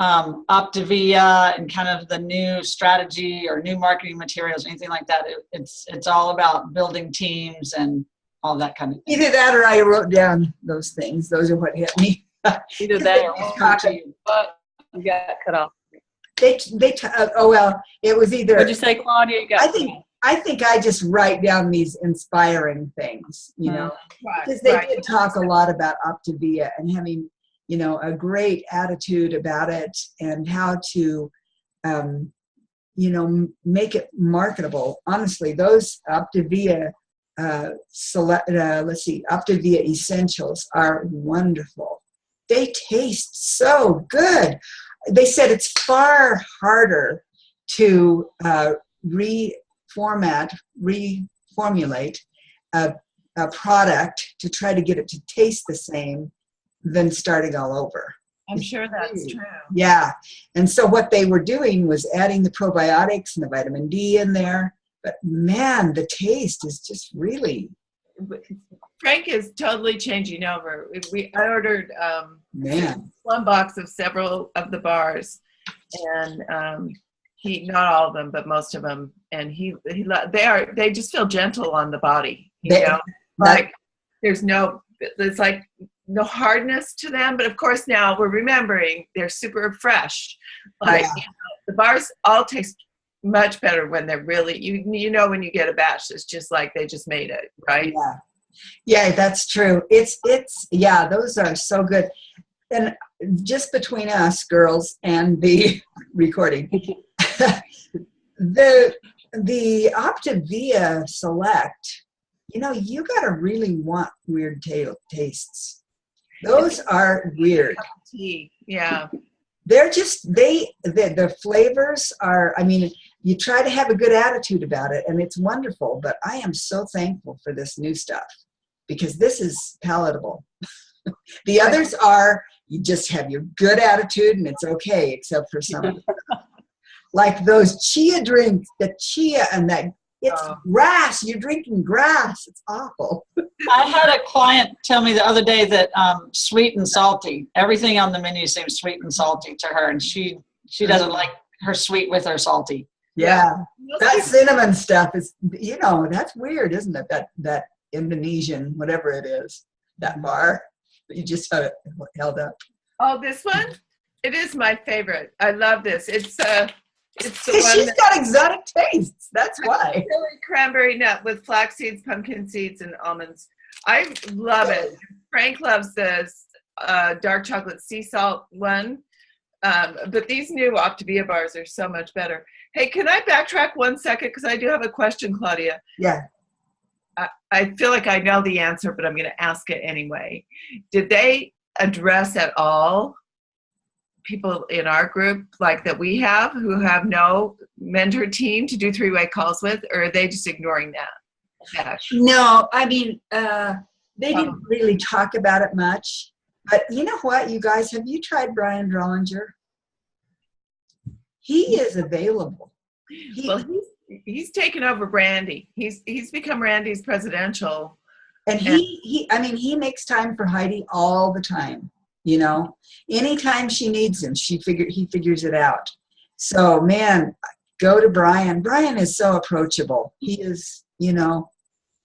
Optavia and kind of the new strategy or new marketing materials, anything like that. It's all about building teams and all that kind of thing. Either that or I wrote down those things. Those are what hit me. Either that or Just one talk- to you. But you got cut off. oh well, it was either. What'd you say, Claudia? You got I think I just write down these inspiring things, you know, Right, because they right. did talk a lot about Optavia and having, you know, a great attitude about it and how to, you know, make it marketable. Honestly, those Optavia, Optavia Essentials are wonderful. They taste so good. They said it's far harder to reformulate a product to try to get it to taste the same than starting all over. I'm sure that's true. Yeah. And so what they were doing was adding the probiotics and the vitamin D in there. But man, the taste is just really, Frank is totally changing over. I ordered man. one box of several of the bars, and he, not all of them, but most of them, and they just feel gentle on the body. You know, like there's like no hardness to them. But of course, now we're remembering they're super fresh. Like you know, the bars all taste much better when they're really, you know, when you get a batch, it's just like they just made it, right? Yeah, that's true. It's yeah, those are so good. And just between us girls and the recording, the Optavia Select, you know, you got to really want weird tastes. Those are weird. Tea, yeah. They're just, the flavors are, I mean, you try to have a good attitude about it and it's wonderful, but I am so thankful for this new stuff because this is palatable. The others are, you just have your good attitude and it's okay, except for some of them. Like those chia drinks, the chia and that, it's grass, you're drinking grass, it's awful. I had a client tell me the other day that sweet and salty, everything on the menu seems sweet and salty to her, and she doesn't like her sweet with her salty. Yeah, that cinnamon stuff is, you know, that's weird, isn't it? That Indonesian, whatever it is, that bar that you just held up. Oh, this one? It is my favorite. I love this. It's the She's one got exotic tastes. That's why. chili cranberry nut with flax seeds, pumpkin seeds, and almonds. I love it. Frank loves this dark chocolate sea salt one. But these new Optavia bars are so much better. Hey, can I backtrack 1 second? Because I do have a question, Claudia. Yeah. I feel like I know the answer, but I'm going to ask it anyway. Did they address at all people in our group like that we have who have no mentor team to do three-way calls with, or are they just ignoring that? No, I mean, they didn't really talk about it much. But you know what, you guys, have you tried Brian Drollinger? He is available. Well, he's taken over Randy. He's become Randy's presidential. And he makes time for Heidi all the time. You know, anytime she needs him, he figures it out. So man, go to Brian. Brian is so approachable. He is, you know.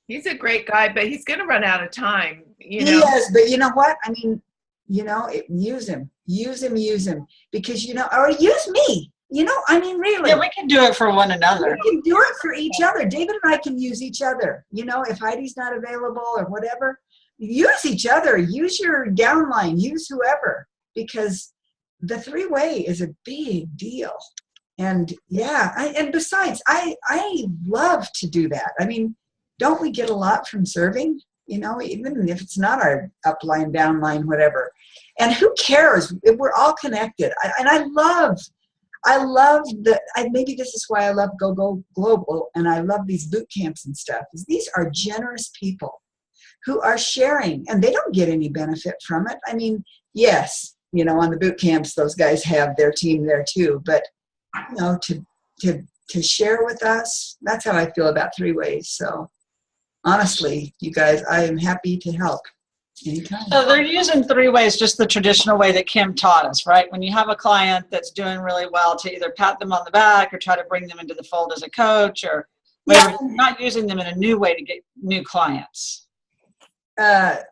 He's a great guy, but he's going to run out of time. You know? He is, but you know what? I mean, you know, use him, because you know, or use me. You know, I mean, really. Yeah, we can do it for one another. We can do it for each other. David and I can use each other. You know, if Heidi's not available or whatever. Use each other, use your downline, use whoever, because the three-way is a big deal. And yeah, and besides, I love to do that. I mean, don't we get a lot from serving? You know, even if it's not our upline, downline, whatever. And who cares? We're all connected. I love maybe this is why I love Go Global and I love these boot camps and stuff, is these are generous people who are sharing, and they don't get any benefit from it. I mean, yes, you know, on the boot camps, those guys have their team there too, but you know, to share with us, that's how I feel about three ways. So honestly, you guys, I am happy to help. Anytime. So they're using 3 ways, just the traditional way that Kim taught us, right? When you have a client that's doing really well, to either pat them on the back or try to bring them into the fold as a coach, or whatever. Yeah. You're not using them in a new way to get new clients. Well,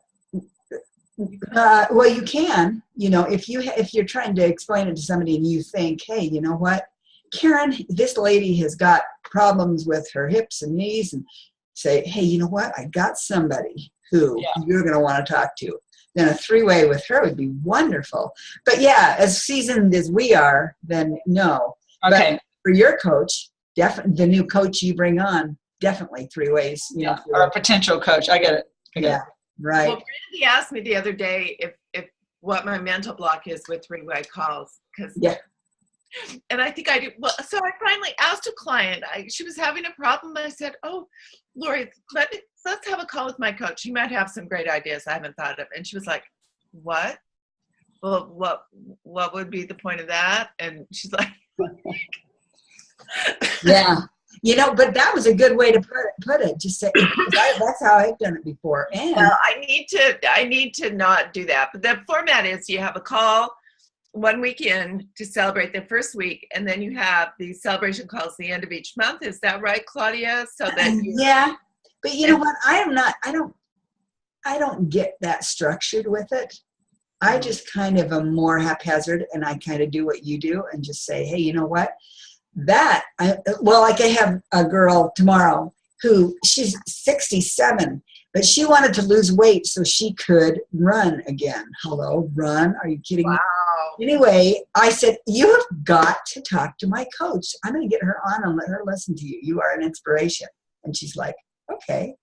you can, if you're trying to explain it to somebody and you think, hey, you know what, Karen, this lady has got problems with her hips and knees, and say, hey, you know what, I got somebody who you're going to want to talk to. Then a 3-way with her would be wonderful. But yeah, as seasoned as we are, then no. Okay. But for your coach, definitely the new coach you bring on, definitely 3 ways. Or a potential coach. I get it. Yeah, right. Well, Randy asked me the other day if what my mental block is with 3-way calls. And I think I do. Well, so I finally asked a client. She was having a problem. I said, "Oh, Lori, let's have a call with my coach. He might have some great ideas I haven't thought of." And she was like, "What? Well, what would be the point of that?" And she's like, Yeah. But that was a good way to put it. Just say, that's how I've done it before. And "Well, I need to not do that." But the format is you have a call one weekend to celebrate the first week, and then you have the celebration calls the end of each month. Is that right, Claudia? So that yeah, but you know what? I don't get that structured with it. I just kind of am more haphazard, and I kind of do what you do and just say, hey, you know what? Like I have a girl tomorrow who she's 67, but she wanted to lose weight so she could run again. Hello, run? Are you kidding me? wow. Anyway, I said, you have got to talk to my coach. I'm going to get her on and let her listen to you. You are an inspiration. And she's like, okay.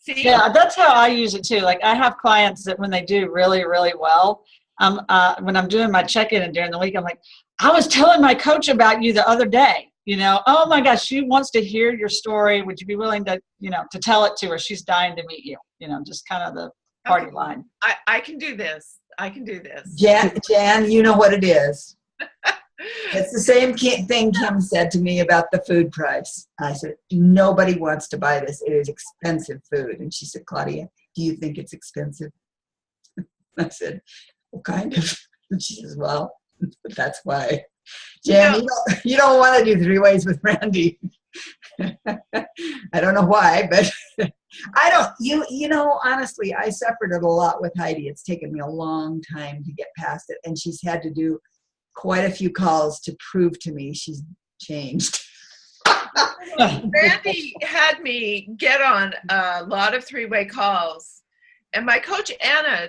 See, Yeah, that's how I use it too. Like I have clients that when they do really, really well, when I'm doing my check-in and during the week, I'm like, I was telling my coach about you the other day. Oh my gosh, she wants to hear your story. Would you be willing to, to tell it to her? She's dying to meet you. Just kind of the party line. I can do this. I can do this. Jan, you know what it is. It's the same thing Kim said to me about the food price. I said, nobody wants to buy this. It is expensive food. And she said, Claudia, do you think it's expensive? I said, well, kind of. And she says, well, that's why. Jan, you don't want to do 3 ways with Randy. I don't know why, but I don't, honestly, I suffered it a lot with Heidi. It's taken me a long time to get past it. And she's had to do quite a few calls to prove to me she's changed. Randy had me get on a lot of 3-way calls. And my coach, Anna,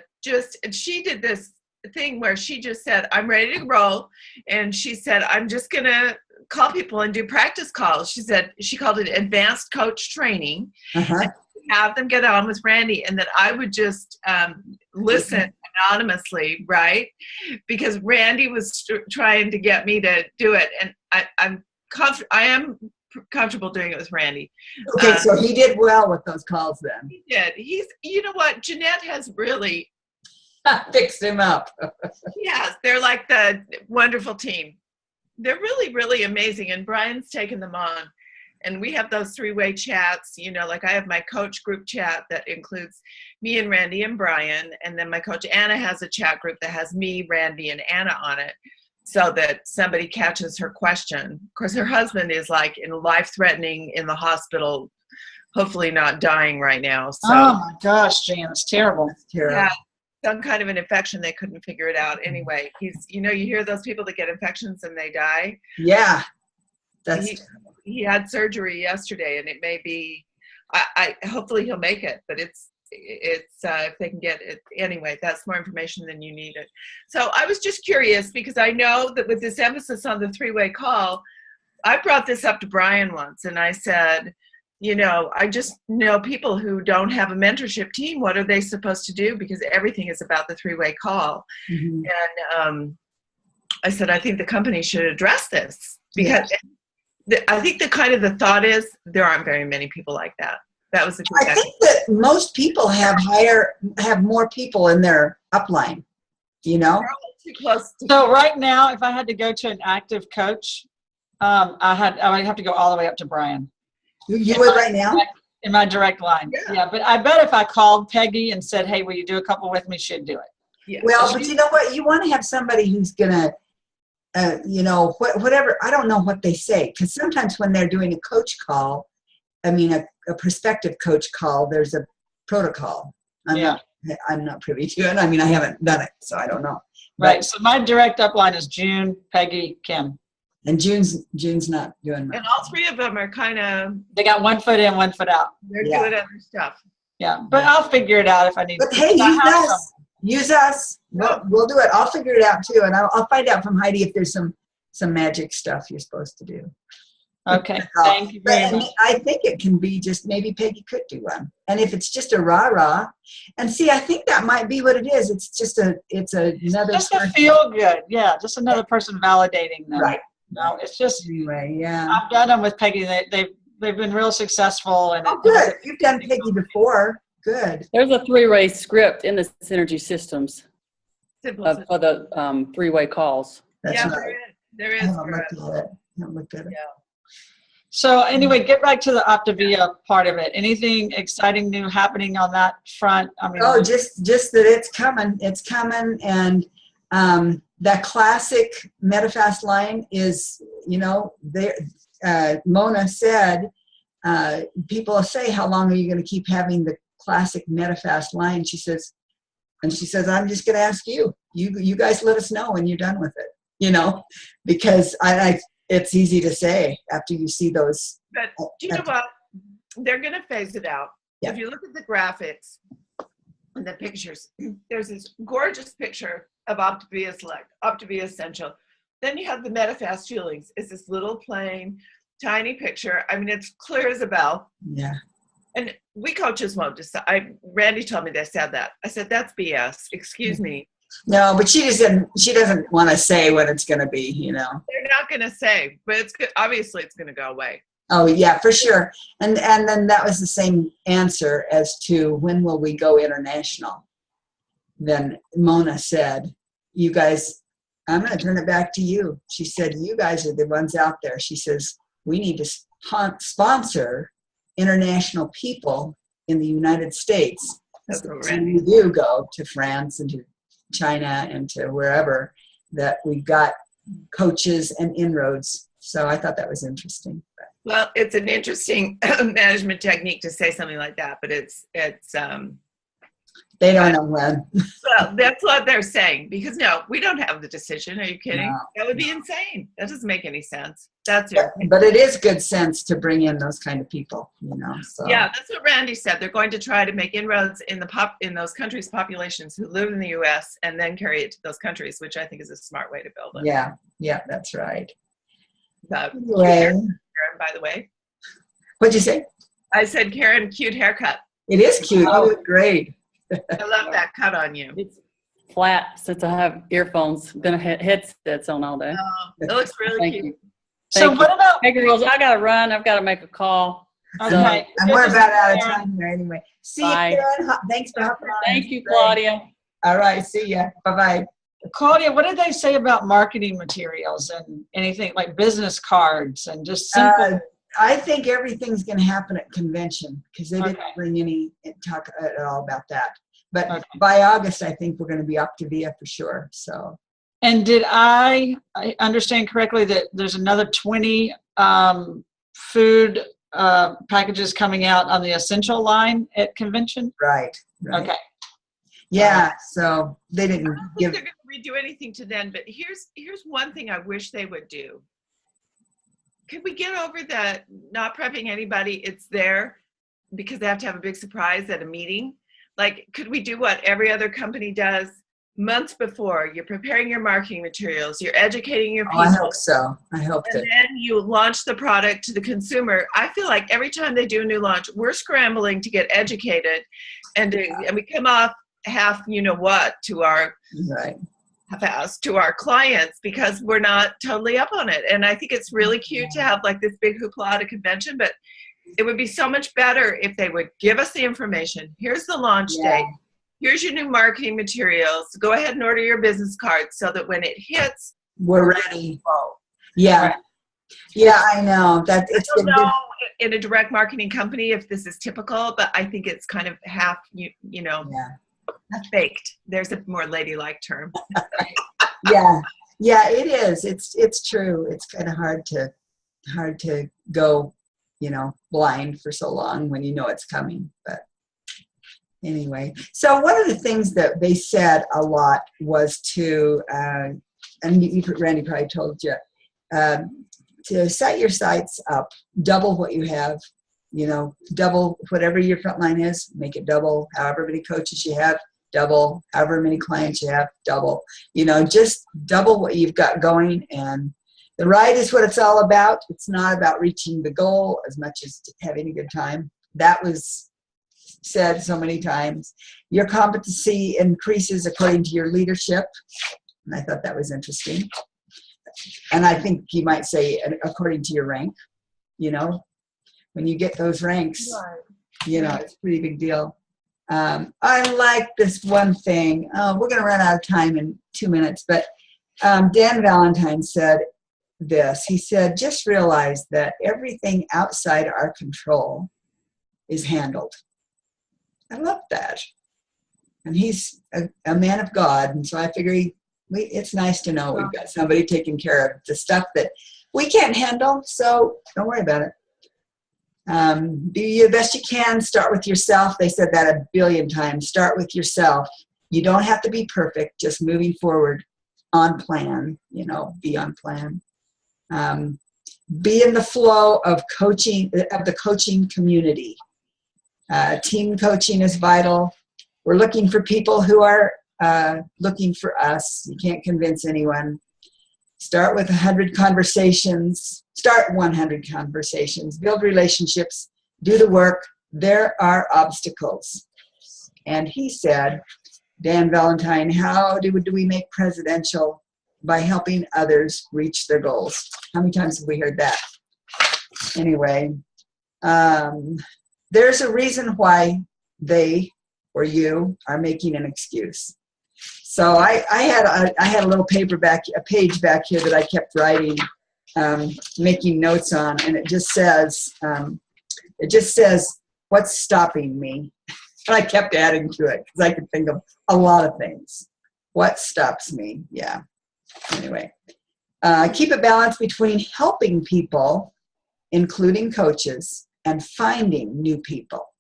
she did this thing where she just said, I'm ready to roll. And she said, I'm just going to call people and do practice calls. She said, she called it advanced coach training. Uh-huh. Have them get on with Randy, and then I would just listen anonymously, right? Because Randy was trying to get me to do it, and I am comfortable doing it with Randy. Okay, so he did well with those calls then. He did. You know what? Jeanette has really fixed him up. Yes, they're like the wonderful team. They're really, really amazing, and Brian's taken them on. And we have those 3-way chats, like I have my coach group chat that includes me and Randy and Brian. And then my coach Anna has a chat group that has me, Randy, and Anna on it so that somebody catches her question. Of course, her husband is like in life-threatening in the hospital, hopefully not dying right now. So, oh my gosh, Jan, it's terrible. That's terrible. yeah, some kind of an infection. They couldn't figure it out. Anyway, he's, you hear those people that get infections and they die. Yeah, He had surgery yesterday, and it may be, I hopefully he'll make it, but it's if they can get it anyway. That's more information than you needed. So I was just curious because I know that with this emphasis on the 3-way call, I brought this up to Brian once, and I said, I just know people who don't have a mentorship team. What are they supposed to do? Because everything is about the 3-way call. Mm-hmm. And I said, I think the company should address this because. Yeah. I think the thought is there aren't very many people like that. That was the I think that most people have more people in their upline, They're all too close. So right now, if I had to go to an active coach, I would have to go all the way up to Brian. You would right now? in my direct line. Yeah. Yeah, but I bet if I called Peggy and said, "Hey, will you do a couple with me?" she'd do it. Yeah. Well, but you know what? You want to have somebody who's gonna, whatever. I don't know what they say, because sometimes when they're doing a coach call, I mean a prospective coach call, there's a protocol. I'm not privy to it. I mean, I haven't done it, so I don't know. Right. So my direct upline is June, Peggy, Kim. And June's not doing much. And all three of them are kind of, They got 1 foot in, 1 foot out. they're Yeah. doing other stuff. Yeah, but I'll figure it out if I need But to. hey, I use have us. some. Use us. We'll do it. I'll figure it out too, and I'll find out from Heidi if there's some magic stuff you're supposed to do. Okay. Thank you very But much. I think it can be just maybe Peggy could do one, and if it's just a rah-rah, and see, I think that might be what it is. It's just another Just to feel good. Yeah, just another person validating them. right. No, it's just Anyway, yeah. I've done them with Peggy. They've been real successful. And Oh, good. You've done Peggy before. Good. There's a three-way script in the Synergy Systems Simple. for the three-way calls. That's Yeah, right. there I is. haven't for looked us. at it. I haven't looked at it. So anyway, get back to the Optavia part of it. Anything exciting new happening on that front? I mean, Oh, just that it's coming. It's coming, and that classic Metafast line is, there. Mona said, people say, "How long are you going to keep having the classic Metafast line?" She says, "I'm just going to ask you. You guys let us know when you're done with it. Because it's easy to say after you see those." But do you know what? They're going to phase it out. Yeah. If you look at the graphics and the pictures, there's this gorgeous picture of Optavia Select, Optavia Essential. Then you have the Metafast Feelings. It's this little plain, tiny picture. I mean, it's clear as a bell. Yeah. And we coaches won't decide. Randy told me they said that. I said, that's BS. Excuse me. No, but she doesn't want to say what it's going to be. They're not going to say, but it's good. Obviously, it's going to go away. Oh yeah, for sure. And then that was the same answer as to when will we go international. Then Mona said, "You guys, I'm going to turn it back to you." She said, "You guys are the ones out there." She says, "We need to sponsor international people in the United States." That's So what when Randy we do go to France and to China and to wherever, that we've got coaches and inroads. So I thought that was interesting. Well, it's an interesting management technique to say something like that, but it's They don't know when. well, that's what they're saying, because no, we don't have the decision. Are you kidding? No. That would be insane. That doesn't make any sense. That's it. But it is good sense to bring in those kind of people, So. Yeah, that's what Randy said. They're going to try to make inroads in those countries' populations who live in the U.S. and then carry it to those countries, which I think is a smart way to build it. Yeah, that's right. Anyway. Karen, by the way. What'd you say? I said, Karen, cute haircut. It is cute. You look great. I love that cut on you. It's flat since I have earphones, been headsets on all day. It looks really Thank cute. you. so Thank what you. about? Hey girls, I gotta run. I've got to make a call. Okay. And we're about out of time here anyway. See Bye. you, Karen. Thanks for hopping on. Thank you, Great. Claudia. All right. See ya. Bye-bye. Claudia, what did they say about marketing materials and anything like business cards and just simple? I think everything's going to happen at convention because they didn't Okay. bring any talk at all about that. But Okay. by August, I think we're going to be Optavia for sure. So And did I understand correctly that there's another 20 food packages coming out on the essential line at convention? right. Okay. Yeah. So they I didn't don't think give. they're going to redo anything to then, but here's one thing I wish they would do. Could we get over that not prepping anybody? It's there because they have to have a big surprise at a meeting. Like, could we do what every other company does months before? You're preparing your marketing materials, you're educating your Oh, people, I hope so. I hope and that. then you launch the product to the consumer. I feel like every time they do a new launch, we're scrambling to get educated, and we come off half, to our Right. half-assed to our clients because we're not totally up on it. And I think it's really cute to have like this big hoopla at a convention, but it would be so much better if they would give us the information. Here's the launch Yeah. date. Here's your new marketing materials. Go ahead and order your business cards so that when it hits, We're ready. oh, Yeah. Right. Yeah, I know that I it's don't been know in a direct marketing company if this is typical, but I think it's kind of half, faked. There's a more ladylike term. Yeah, it is. It's true. It's kind of hard to go, blind for so long when you know it's coming. But anyway, so one of the things that they said a lot was to, and Randy probably told you, to set your sights up, double what you have, double whatever your front line is, make it double, however many coaches you have, double, however many clients you have, double, just double what you've got going. And the ride is what it's all about. It's not about reaching the goal as much as having a good time. That was said so many times. Your competency increases according to your leadership. And I thought that was interesting. And I think you might say according to your rank, when you get those ranks, it's a pretty big deal. I like this one thing. We're going to run out of time in 2 minutes, but Dan Valentine said this. He said, just realize that everything outside our control is handled. I love that. And he's a man of God, and so I figure it's nice to know we've got somebody taking care of the stuff that we can't handle, so don't worry about it. Do the best you can. Start with yourself. They said that a billion times. Start with yourself. You don't have to be perfect, just moving forward on plan, be on plan. Be in the flow of coaching, of the coaching community. Team coaching is vital. We're looking for people who are looking for us. You can't convince anyone. Start with 100 conversations. Start 100 conversations. Build relationships. Do the work. There are obstacles. And he said, Dan Valentine, how do we make presidential? By helping others reach their goals. How many times have we heard that? Anyway, there's a reason why they or you are making an excuse. So I had a little page back here that I kept writing, making notes on, and it just says, what's stopping me? And I kept adding to it because I could think of a lot of things. What stops me? Yeah. Anyway, keep a balance between helping people, including coaches, and finding new people.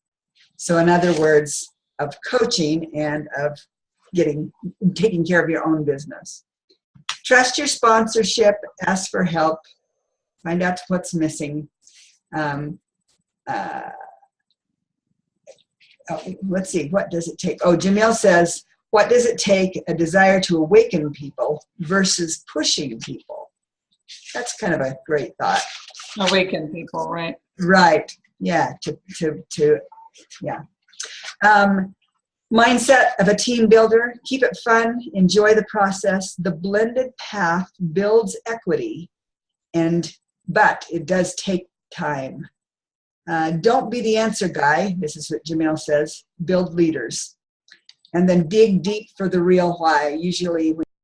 So in other words, of coaching and of taking care of your own business. Trust your sponsorship, ask for help, find out what's missing. Let's see, what does it take? Oh, Jamil says, what does it take? A desire to awaken people versus pushing people. That's kind of a great thought. Awaken people, right? Right. Yeah. Yeah. Mindset of a team builder. Keep it fun. Enjoy the process. The blended path builds equity, but it does take time. Don't be the answer guy. This is what Jamil says. Build leaders. And then dig deep for the real why. Usually